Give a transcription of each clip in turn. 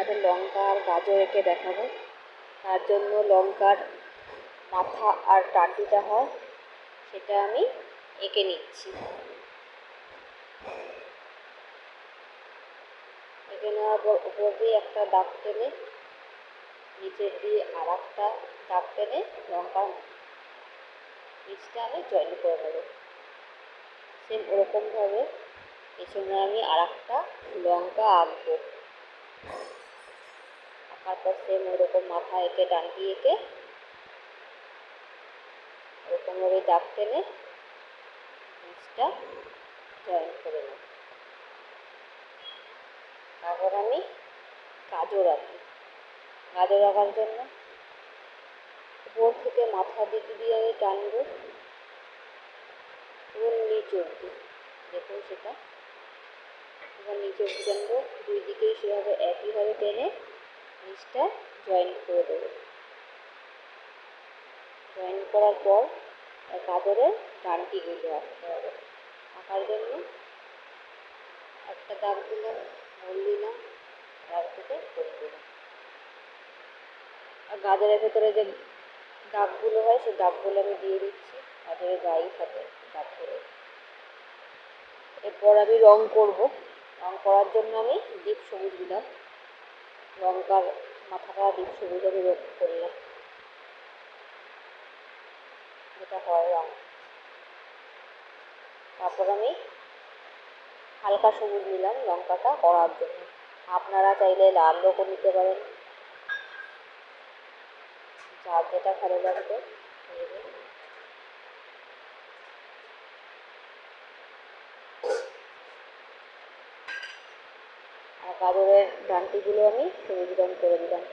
আপনাদের লঙ্কা আর গাজর এঁকে দেখাবো। তার জন্য লঙ্কার মাথা আর ডাঁটিটা হয় সেটা আমি এঁকে নিচ্ছি। এঁকে নেওয়ার পর উপর দিয়ে একটা দাগ টেনে নিচের দিয়ে আর একটা দাগ টেনে লঙ্কার বীজটা আমি জয়েন করে নেব। সেম ওরকমভাবে পেছনে আমি আর একটা লঙ্কা আঁকবো। আঁকার পর সেম ওরকম মাথা এঁকে ডান্ডি এঁকে ওরকমভাবে দাগ টেনে বীজটা জয়েন করে নেব। তারপর আমি গাজর আঁকি। গাজর আঁকার জন্য উপর থেকে মাথা দিক দিয়ে আমি টানবো এবং নিচ অবধি, দেখুন সেটা এবার নিচ অবধি টানবো, দুই দিকেই সেভাবে একইভাবে টেনে নিচটা জয়েন করে দেবো। জয়েন করার পর গাজরের ডান্টিগুলো আঁকতে হবে। আঁকার জন্য একটা দাগ দিলাম, গোল দিলাম, দাগ থেকে গোল দিলাম। আর গাজরের ভেতরে যে দাগগুলো হয় সেই দাগগুলো আমি দিয়ে দিচ্ছি, গাজরের গায়ে থাকে দাগগুলো। এরপর আমি রং করব। রং করার জন্য আমি ডিপ সবুজ দিলাম, লঙ্কার মাথাটা ডিপ সবুজ আমি রং করলাম, যেটা হয় রং। তারপর আমি হালকা সবুজ নিলাম লঙ্কাটা করার জন্য। আপনারা চাইলে লাল রঙও নিতে পারেন, যার যেটা ভালো লাগবে নেবেন। আর গাজরের ডান্টিগুলো আমি সবুজ রং করে দিলাম।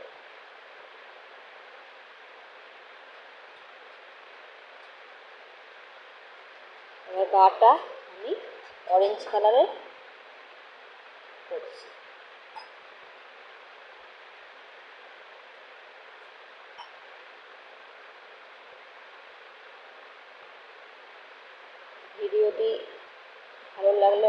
এবার গাটা আমি অরেঞ্জ কালারের করছি। ভিডিওটি ভালো লাগলে